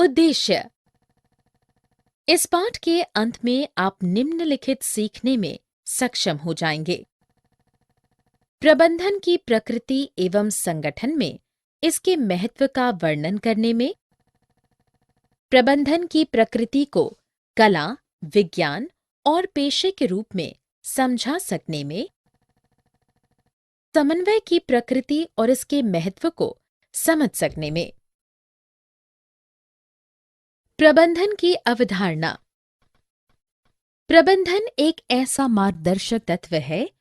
उद्देश्य। इस पाठ के अंत में आप निम्नलिखित सीखने में सक्षम हो जाएंगे। प्रबंधन की प्रकृति एवं संगठन में इसके महत्व का वर्णन करने में, प्रबंधन की प्रकृति को कला, विज्ञान और पेशे के रूप में समझा सकने में, समन्वय की प्रकृति और इसके महत्व को समझ सकने में। प्रबंधन की अवधारणा। प्रबंधन एक ऐसा मार्गदर्शक तत्व है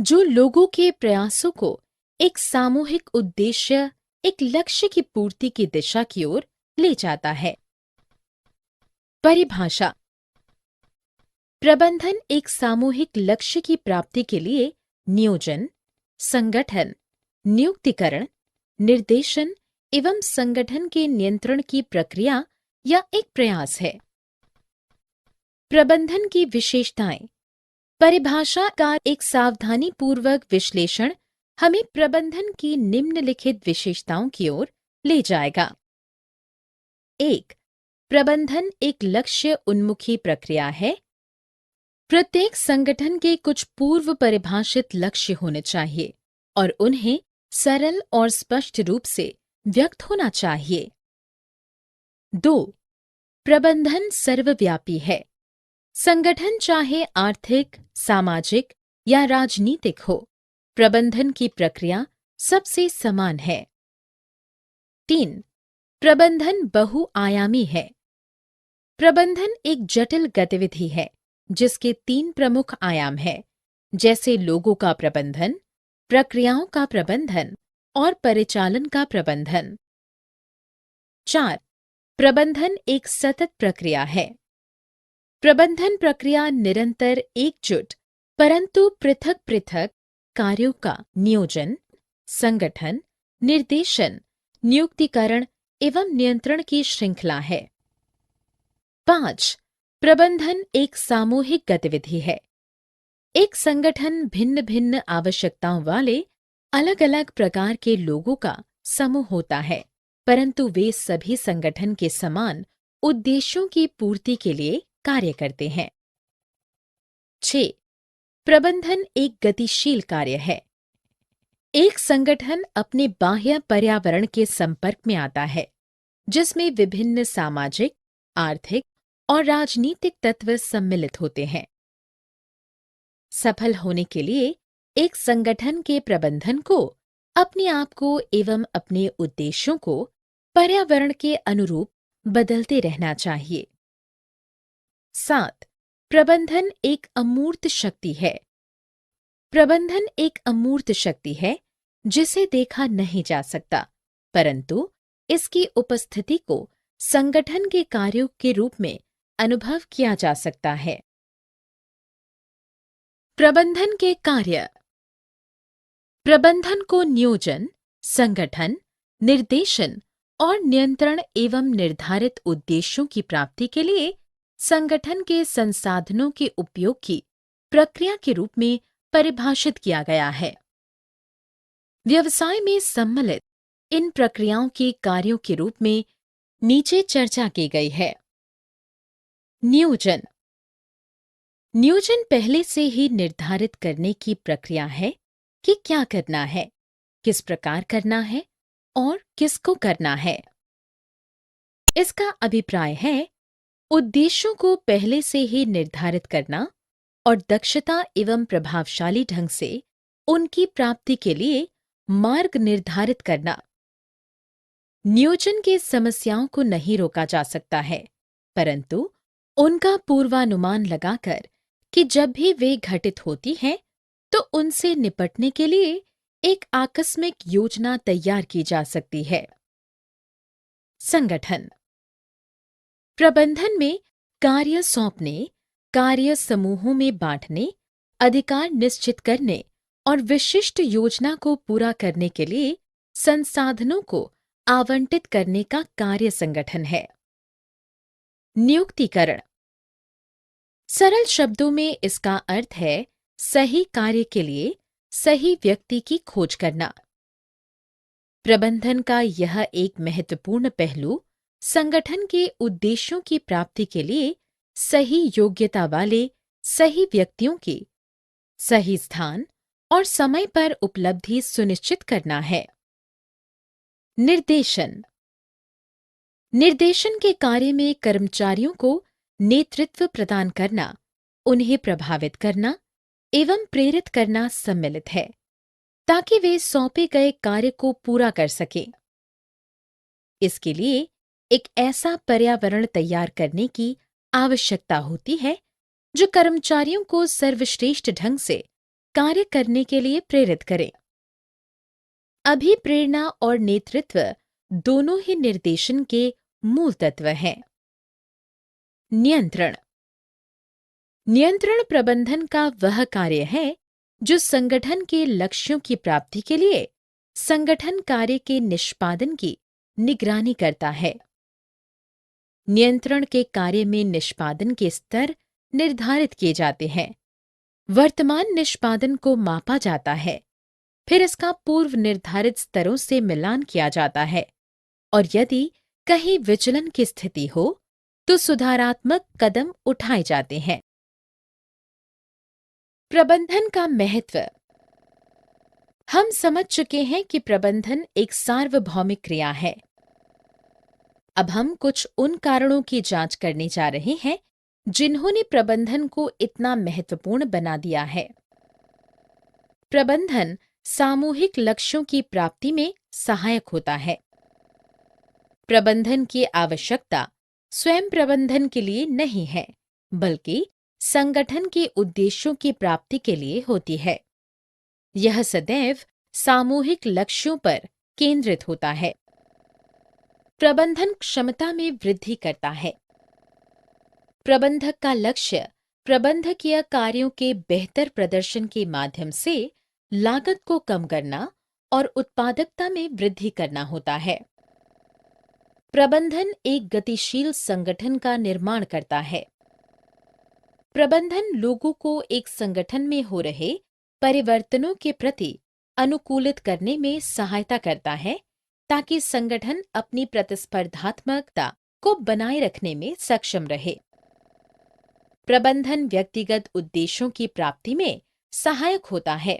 जो लोगों के प्रयासों को एक सामूहिक उद्देश्य, एक लक्ष्य की पूर्ति की दिशा की ओर ले जाता है। परिभाषा। प्रबंधन एक सामूहिक लक्ष्य की प्राप्ति के लिए नियोजन, संगठन, नियुक्तिकरण, निर्देशन एवं संगठन के नियंत्रण की प्रक्रिया या एक प्रयास है। प्रबंधन की विशेषताएं। परिभाषा का एक सावधानीपूर्वक विश्लेषण हमें प्रबंधन की निम्नलिखित विशेषताओं की ओर ले जाएगा। 1. प्रबंधन एक लक्ष्य उन्मुखी प्रक्रिया है। प्रत्येक संगठन के कुछ पूर्व परिभाषित लक्ष्य होने चाहिए और उन्हें सरल और स्पष्ट रूप से व्यक्त होना चाहिए। 2. प्रबंधन सर्वव्यापी है। संगठन चाहे आर्थिक, सामाजिक या राजनीतिक हो, प्रबंधन की प्रक्रिया सबसे समान है। 3. प्रबंधन बहुआयामी है। प्रबंधन एक जटिल गतिविधि है जिसके 3 प्रमुख आयाम हैं, जैसे लोगों का प्रबंधन, प्रक्रियाओं का प्रबंधन और परिचालन का प्रबंधन। 4. प्रबंधन एक सतत प्रक्रिया है। प्रबंधन प्रक्रिया निरंतर एकजुट परंतु पृथक-पृथक कार्यों का नियोजन, संगठन, निर्देशन, नियुक्तिकरण एवं नियंत्रण की श्रृंखला है। 5. प्रबंधन एक सामूहिक गतिविधि है। एक संगठन भिन्न-भिन्न आवश्यकताओं वाले अलग-अलग प्रकार के लोगों का समूह होता है, परंतु वे सभी संगठन के समान उद्देश्यों की पूर्ति के लिए कार्य करते हैं। 6. प्रबंधन एक गतिशील कार्य है। एक संगठन अपने बाह्य पर्यावरण के संपर्क में आता है, जिसमें विभिन्न सामाजिक, आर्थिक और राजनीतिक तत्व सम्मिलित होते हैं। सफल होने के लिए एक संगठन के प्रबंधन को अपने आप को एवं अपने उद्देश्यों को पर्यावरण के अनुरूप बदलते रहना चाहिए। 7. प्रबंधन एक अमूर्त शक्ति है। प्रबंधन एक अमूर्त शक्ति है जिसे देखा नहीं जा सकता, परंतु इसकी उपस्थिति को संगठन के कार्यों के रूप में अनुभव किया जा सकता है। प्रबंधन के कार्य। प्रबंधन को नियोजन, संगठन, निर्देशन और नियंत्रण एवं निर्धारित उद्देश्यों की प्राप्ति के लिए संगठन के संसाधनों के उपयोग की प्रक्रिया के रूप में परिभाषित किया गया है। व्यवसाय में सम्मिलित इन प्रक्रियाओं के कार्यों के रूप में नीचे चर्चा की गई है। नियोजन। नियोजन पहले से ही निर्धारित करने की प्रक्रिया है कि क्या करना है, किस प्रकार करना है और किसको करना है। इसका अभिप्राय है उद्देश्यों को पहले से ही निर्धारित करना और दक्षता एवं प्रभावशाली ढंग से उनकी प्राप्ति के लिए मार्ग निर्धारित करना। नियोजन की समस्याओं को नहीं रोका जा सकता है, परंतु उनका पूर्वानुमान लगाकर कि जब भी वे घटित होती हैं, तो उनसे निपटने के लिए एक आकस्मिक योजना तैयार की जा सकती है। संगठन। प्रबंधन में कार्य सौंपने, कार्य समूहों में बांटने, अधिकार निश्चित करने और विशिष्ट योजना को पूरा करने के लिए संसाधनों को आवंटित करने का कार्य संगठन है। नियुक्तिकरण। सरल शब्दों में इसका अर्थ है सही कार्य के लिए सही व्यक्ति की खोज करना। प्रबंधन का यह एक महत्वपूर्ण पहलू संगठन के उद्देश्यों की प्राप्ति के लिए सही योग्यता वाले सही व्यक्तियों की सही स्थान और समय पर उपलब्धि सुनिश्चित करना है। निर्देशन। निर्देशन के कार्य में कर्मचारियों को नेतृत्व प्रदान करना, उन्हें प्रभावित करना एवं प्रेरित करना सम्मिलित है, ताकि वे सौंपे गए कार्य को पूरा कर सकें। इसके लिए एक ऐसा पर्यावरण तैयार करने की आवश्यकता होती है जो कर्मचारियों को सर्वश्रेष्ठ ढंग से कार्य करने के लिए प्रेरित करे। अभिप्रेरणा और नेतृत्व दोनों ही निर्देशन के मूल तत्व हैं। नियंत्रण। नियंत्रण प्रबंधन का वह कार्य है जो संगठन के लक्ष्यों की प्राप्ति के लिए संगठन कार्य के निष्पादन की निगरानी करता है। नियंत्रण के कार्य में निष्पादन के स्तर निर्धारित किए जाते हैं। वर्तमान निष्पादन को मापा जाता है, फिर इसका पूर्व निर्धारित स्तरों से मिलान किया जाता है और यदि कहीं विचलन की स्थिति हो तो सुधारात्मक कदम उठाए जाते हैं। प्रबंधन का महत्व। हम समझ चुके हैं कि प्रबंधन एक सार्वभौमिक क्रिया है। अब हम कुछ उन कारणों की जांच करने जा रहे हैं जिन्होंने प्रबंधन को इतना महत्वपूर्ण बना दिया है। प्रबंधन सामूहिक लक्ष्यों की प्राप्ति में सहायक होता है। प्रबंधन की आवश्यकता स्वयं प्रबंधन के लिए नहीं है, बल्कि संगठन के उद्देश्यों की प्राप्ति के लिए होती है। यह सदैव सामूहिक लक्ष्यों पर केंद्रित होता है। प्रबंधन क्षमता में वृद्धि करता है। प्रबंधक का लक्ष्य प्रबंधकीय कार्यों के बेहतर प्रदर्शन के माध्यम से लागत को कम करना और उत्पादकता में वृद्धि करना होता है। प्रबंधन एक गतिशील संगठन का निर्माण करता है। प्रबंधन लोगों को एक संगठन में हो रहे परिवर्तनों के प्रति अनुकूलित करने में सहायता करता है, ताकि संगठन अपनी प्रतिस्पर्धात्मकता को बनाए रखने में सक्षम रहे। प्रबंधन व्यक्तिगत उद्देश्यों की प्राप्ति में सहायक होता है।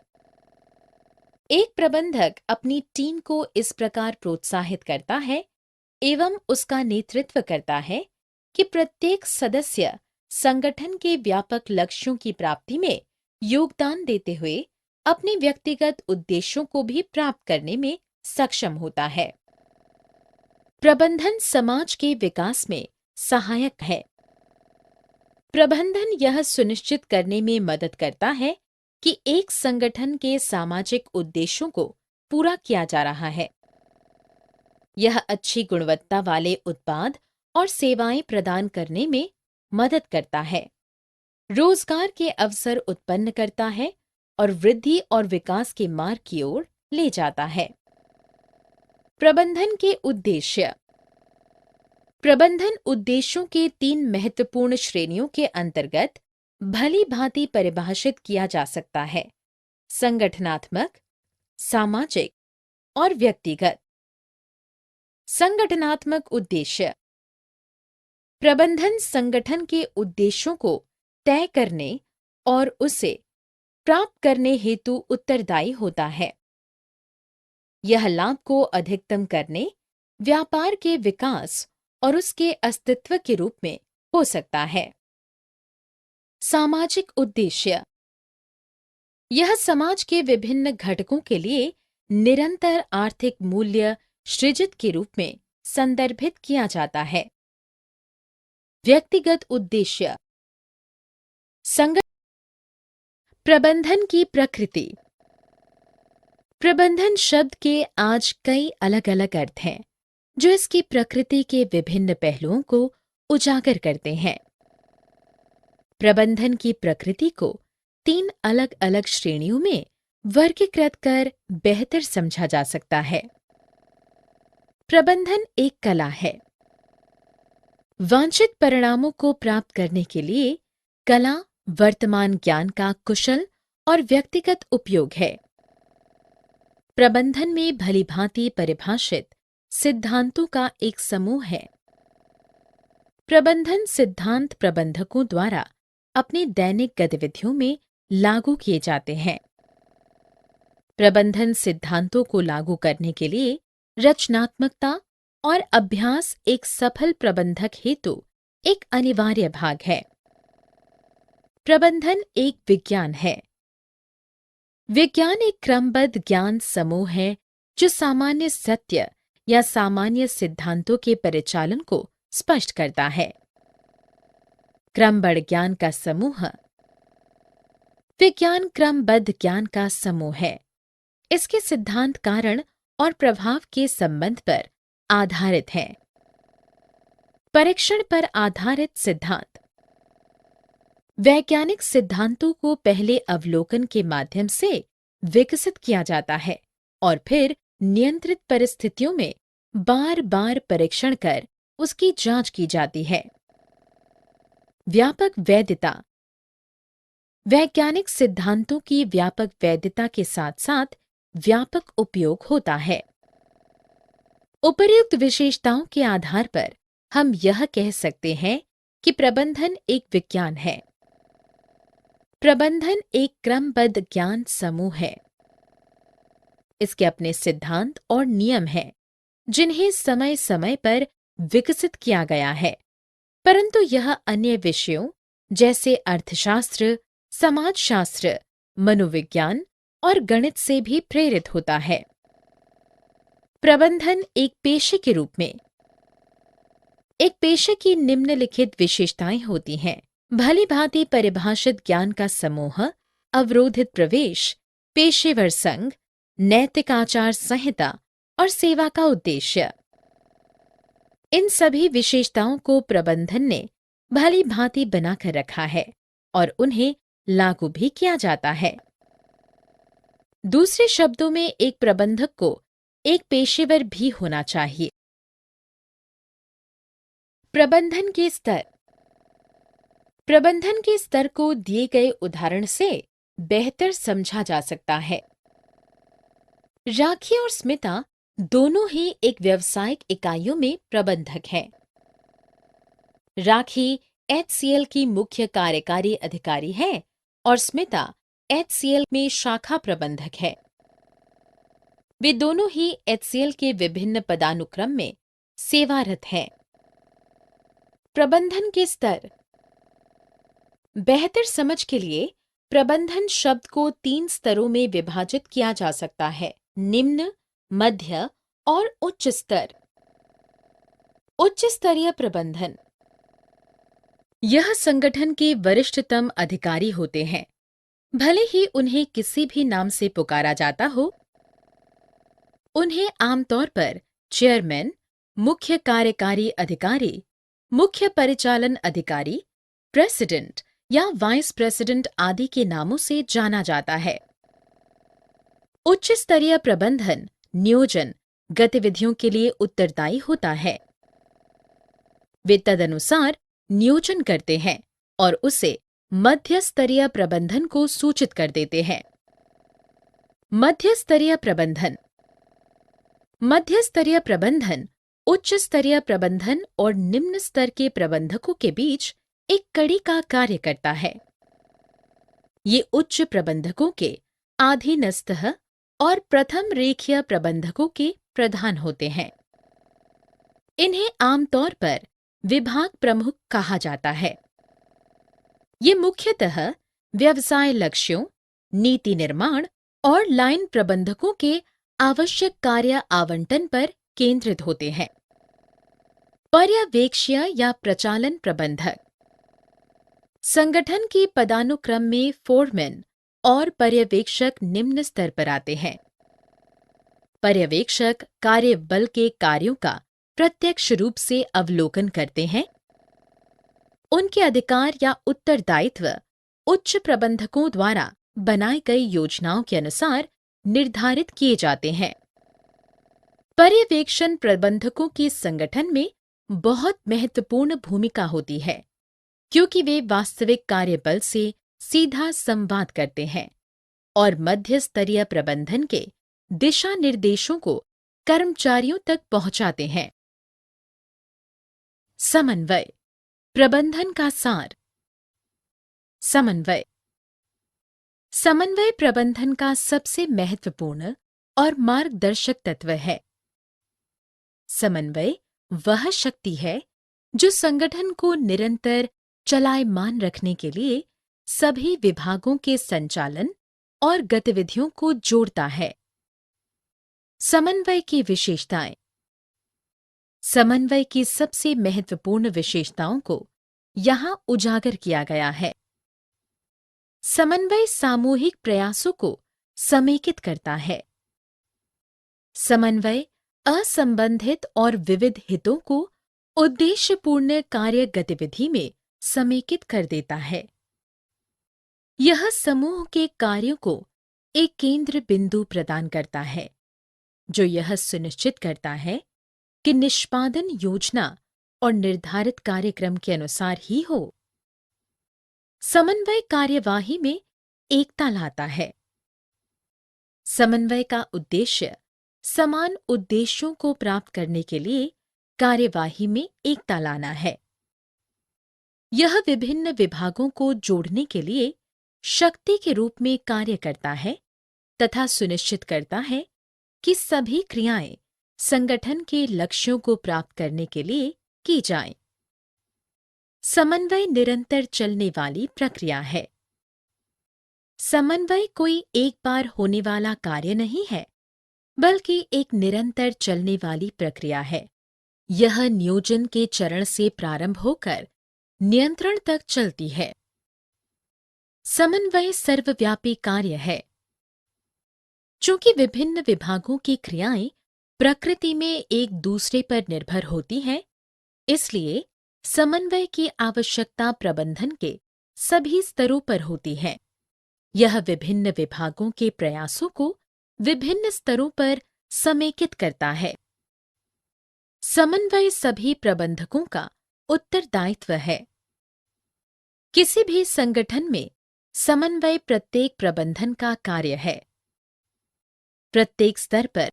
एक प्रबंधक अपनी टीम को इस प्रकार प्रोत्साहित करता है एवं उसका नेतृत्व करता है कि प्रत्येक सदस्य संगठन के व्यापक लक्ष्यों की प्राप्ति में योगदान देते हुए अपने व्यक्तिगत उद्देश्यों को भी प्राप्त करने में सक्षम होता है। प्रबंधन समाज के विकास में सहायक है। प्रबंधन यह सुनिश्चित करने में मदद करता है कि एक संगठन के सामाजिक उद्देश्यों को पूरा किया जा रहा है। यह अच्छी गुणवत्ता वाले उत्पाद और सेवाएं प्रदान करने में मदद करता है, रोजगार के अवसर उत्पन्न करता है और वृद्धि और विकास के मार्ग की ओर ले जाता है। प्रबंधन के उद्देश्य। प्रबंधन उद्देश्यों के 3 महत्वपूर्ण श्रेणियों के अंतर्गत भली भांति परिभाषित किया जा सकता है: संगठनात्मक, सामाजिक और व्यक्तिगत। संगठनात्मक उद्देश्य। प्रबंधन संगठन के उद्देश्यों को तय करने और उसे प्राप्त करने हेतु उत्तरदायी होता है। यह लाभ को अधिकतम करने, व्यापार के विकास और उसके अस्तित्व के रूप में हो सकता है। सामाजिक उद्देश्य। यह समाज के विभिन्न घटकों के लिए निरंतर आर्थिक मूल्य सृजित के रूप में संदर्भित किया जाता है। व्यक्तिगत उद्देश्य। प्रबंधन की प्रकृति। प्रबंधन शब्द के आज कई अलग अलग अर्थ हैं, जो इसकी प्रकृति के विभिन्न पहलुओं को उजागर करते हैं। प्रबंधन की प्रकृति को 3 अलग अलग श्रेणियों में वर्गीकृत कर बेहतर समझा जा सकता है। प्रबंधन एक कला है। वांछित परिणामों को प्राप्त करने के लिए कला वर्तमान ज्ञान का कुशल और व्यक्तिगत उपयोग है। प्रबंधन में भलीभांति परिभाषित सिद्धांतों का एक समूह है। प्रबंधन सिद्धांत प्रबंधकों द्वारा अपनी दैनिक गतिविधियों में लागू किए जाते हैं। प्रबंधन सिद्धांतों को लागू करने के लिए रचनात्मकता और अभ्यास एक सफल प्रबंधक हेतु एक अनिवार्य भाग है। प्रबंधन एक विज्ञान है। विज्ञान एक क्रमबद्ध ज्ञान समूह है जो सामान्य सत्य या सामान्य सिद्धांतों के परिचालन को स्पष्ट करता है। क्रमबद्ध ज्ञान का समूह। विज्ञान क्रमबद्ध ज्ञान का समूह है। इसके सिद्धांत कारण और प्रभाव के संबंध पर आधारित है। परीक्षण पर आधारित सिद्धांत। वैज्ञानिक सिद्धांतों को पहले अवलोकन के माध्यम से विकसित किया जाता है और फिर नियंत्रित परिस्थितियों में बार बार परीक्षण कर उसकी जांच की जाती है। व्यापक वैधता। वैज्ञानिक सिद्धांतों की व्यापक वैधता के साथ साथ व्यापक उपयोग होता है। उपर्युक्त विशेषताओं के आधार पर हम यह कह सकते हैं कि प्रबंधन एक विज्ञान है। प्रबंधन एक क्रमबद्ध ज्ञान समूह है। इसके अपने सिद्धांत और नियम हैं, जिन्हें समय समय पर विकसित किया गया है, परंतु यह अन्य विषयों जैसे अर्थशास्त्र, समाजशास्त्र, मनोविज्ञान और गणित से भी प्रेरित होता है। प्रबंधन एक पेशे के रूप में। एक पेशे की निम्नलिखित विशेषताएं होती हैं। भली भांति परिभाषित ज्ञान का समूह, अवरोधित प्रवेश, पेशेवर संघ, नैतिक आचार संहिता और सेवा का उद्देश्य। इन सभी विशेषताओं को प्रबंधन ने भली भांति बनाकर रखा है और उन्हें लागू भी किया जाता है। दूसरे शब्दों में एक प्रबंधक को एक पेशेवर भी होना चाहिए। प्रबंधन के स्तर। प्रबंधन के स्तर को दिए गए उदाहरण से बेहतर समझा जा सकता है। राखी और स्मिता दोनों ही एक व्यावसायिक इकाइयों में प्रबंधक हैं। राखी HCL की मुख्य कार्यकारी अधिकारी है और स्मिता HCL में शाखा प्रबंधक है। वे दोनों ही HCL के विभिन्न पदानुक्रम में सेवारत हैं। प्रबंधन के स्तर। बेहतर समझ के लिए प्रबंधन शब्द को 3 स्तरों में विभाजित किया जा सकता है: निम्न, मध्य और उच्च स्तर। उच्च स्तरीय प्रबंधन। यह संगठन के वरिष्ठतम अधिकारी होते हैं, भले ही उन्हें किसी भी नाम से पुकारा जाता हो। उन्हें आमतौर पर चेयरमैन, मुख्य कार्यकारी अधिकारी, मुख्य परिचालन अधिकारी, प्रेसिडेंट या वाइस प्रेसिडेंट आदि के नामों से जाना जाता है। उच्च स्तरीय प्रबंधन नियोजन गतिविधियों के लिए उत्तरदायी होता है। वे तदनुसार नियोजन करते हैं और उसे मध्य स्तरीय प्रबंधन को सूचित कर देते हैं। मध्य स्तरीय प्रबंधन। मध्य स्तरीय प्रबंधन उच्च स्तरीय प्रबंधन और निम्न स्तर के प्रबंधकों के बीच एक कड़ी का कार्य करता है। ये उच्च प्रबंधकों के अधीनस्थ और प्रथम रेखीय प्रबंधकों के प्रधान होते हैं। इन्हें आमतौर पर विभाग प्रमुख कहा जाता है। ये मुख्यतः व्यवसाय लक्ष्यों, नीति निर्माण और लाइन प्रबंधकों के आवश्यक कार्य आवंटन पर केंद्रित होते हैं। पर्यवेक्षीय या प्रचालन प्रबंधक। संगठन के पदानुक्रम में फोरमैन और पर्यवेक्षक निम्न स्तर पर आते हैं। पर्यवेक्षक कार्यबल के कार्यों का प्रत्यक्ष रूप से अवलोकन करते हैं। उनके अधिकार या उत्तरदायित्व उच्च प्रबंधकों द्वारा बनाई गई योजनाओं के अनुसार निर्धारित किए जाते हैं। पर्यवेक्षण प्रबंधकों के संगठन में बहुत महत्वपूर्ण भूमिका होती है, क्योंकि वे वास्तविक कार्यबल से सीधा संवाद करते हैं और मध्य स्तरीय प्रबंधन के दिशा निर्देशों को कर्मचारियों तक पहुंचाते हैं। समन्वय। प्रबंधन का सार। समन्वय। समन्वय प्रबंधन का सबसे महत्वपूर्ण और मार्गदर्शक तत्व है। समन्वय वह शक्ति है जो संगठन को निरंतर चलायमान रखने के लिए सभी विभागों के संचालन और गतिविधियों को जोड़ता है। समन्वय की विशेषताएं। समन्वय की सबसे महत्वपूर्ण विशेषताओं को यहाँ उजागर किया गया है। समन्वय सामूहिक प्रयासों को समेकित करता है। समन्वय असंबंधित और विविध हितों को उद्देश्यपूर्ण कार्य गतिविधि में समेकित कर देता है। यह समूह के कार्यों को एक केंद्र बिंदु प्रदान करता है, जो यह सुनिश्चित करता है कि निष्पादन योजना और निर्धारित कार्यक्रम के अनुसार ही हो। समन्वय कार्यवाही में एकता लाता है। समन्वय का उद्देश्य समान उद्देश्यों को प्राप्त करने के लिए कार्यवाही में एकता लाना है। यह विभिन्न विभागों को जोड़ने के लिए शक्ति के रूप में कार्य करता है तथा सुनिश्चित करता है कि सभी क्रियाएं संगठन के लक्ष्यों को प्राप्त करने के लिए की जाएं। समन्वय निरंतर चलने वाली प्रक्रिया है। समन्वय कोई एक बार होने वाला कार्य नहीं है, बल्कि एक निरंतर चलने वाली प्रक्रिया है। यह नियोजन के चरण से प्रारंभ होकर नियंत्रण तक चलती है। समन्वय सर्वव्यापी कार्य है। चूंकि विभिन्न विभागों की क्रियाएं प्रकृति में एक दूसरे पर निर्भर होती हैं, इसलिए समन्वय की आवश्यकता प्रबंधन के सभी स्तरों पर होती है। यह विभिन्न विभागों के प्रयासों को विभिन्न स्तरों पर समेकित करता है। समन्वय सभी प्रबंधकों का उत्तरदायित्व है। किसी भी संगठन में समन्वय प्रत्येक प्रबंधन का कार्य है। प्रत्येक स्तर पर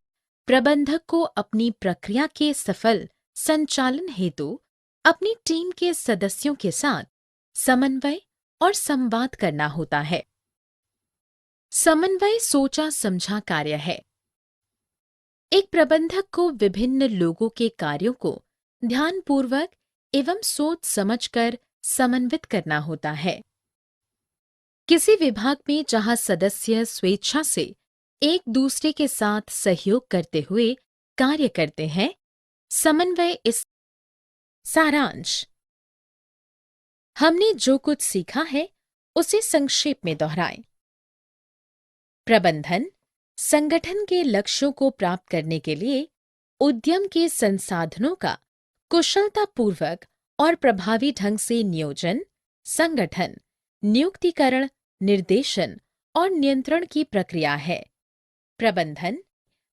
प्रबंधक को अपनी प्रक्रिया के सफल संचालन हेतु अपनी टीम के सदस्यों के साथ समन्वय और संवाद करना होता है। समन्वय सोचा समझा कार्य है। एक प्रबंधक को विभिन्न लोगों के कार्यों को ध्यानपूर्वक एवं सोच समझकर समन्वित करना होता है। किसी विभाग में जहां सदस्य स्वेच्छा से एक दूसरे के साथ सहयोग करते हुए कार्य करते हैं, समन्वय इस सारांश। हमने जो कुछ सीखा है उसे संक्षेप में दोहराएं। प्रबंधन संगठन के लक्ष्यों को प्राप्त करने के लिए उद्यम के संसाधनों का कुशलतापूर्वक और प्रभावी ढंग से नियोजन, संगठन, नियुक्तिकरण, निर्देशन और नियंत्रण की प्रक्रिया है। प्रबंधन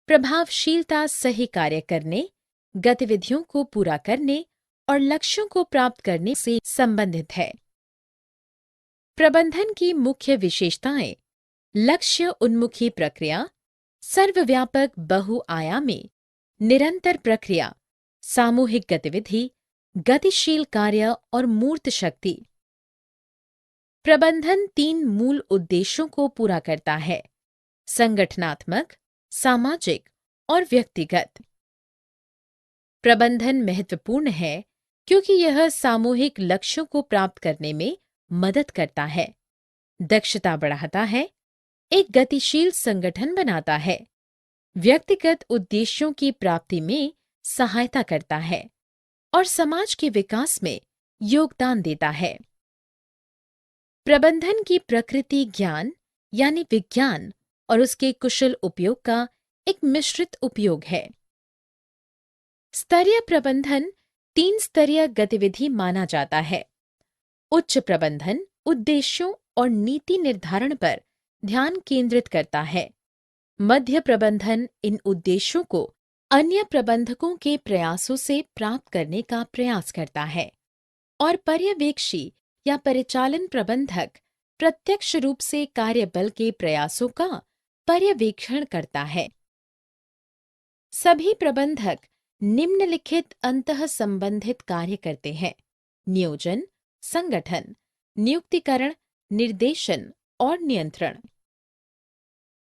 प्रभावशीलता सही कार्य करने, गतिविधियों को पूरा करने और लक्ष्यों को प्राप्त करने से संबंधित है। प्रबंधन की मुख्य विशेषताएं: लक्ष्य उन्मुखी प्रक्रिया, सर्वव्यापक बहुआयामी, निरंतर प्रक्रिया, सामूहिक गतिविधि, गतिशील कार्य और मूर्त शक्ति। प्रबंधन 3 मूल उद्देश्यों को पूरा करता है: संगठनात्मक, सामाजिक और व्यक्तिगत। प्रबंधन महत्वपूर्ण है क्योंकि यह सामूहिक लक्ष्यों को प्राप्त करने में मदद करता है, दक्षता बढ़ाता है, एक गतिशील संगठन बनाता है, व्यक्तिगत उद्देश्यों की प्राप्ति में सहायता करता है और समाज के विकास में योगदान देता है। प्रबंधन की प्रकृति ज्ञान यानी विज्ञान और उसके कुशल उपयोग का एक मिश्रित उपयोग है। स्तरीय प्रबंधन 3 स्तरीय गतिविधि माना जाता है। उच्च प्रबंधन उद्देश्यों और नीति निर्धारण पर ध्यान केंद्रित करता है। मध्य प्रबंधन इन उद्देश्यों को अन्य प्रबंधकों के प्रयासों से प्राप्त करने का प्रयास करता है और पर्यवेक्षी या परिचालन प्रबंधक प्रत्यक्ष रूप से कार्यबल के प्रयासों का पर्यवेक्षण करता है। सभी प्रबंधक निम्नलिखित अंतः संबंधित कार्य करते हैं: नियोजन, संगठन, नियुक्तिकरण, निर्देशन और नियंत्रण।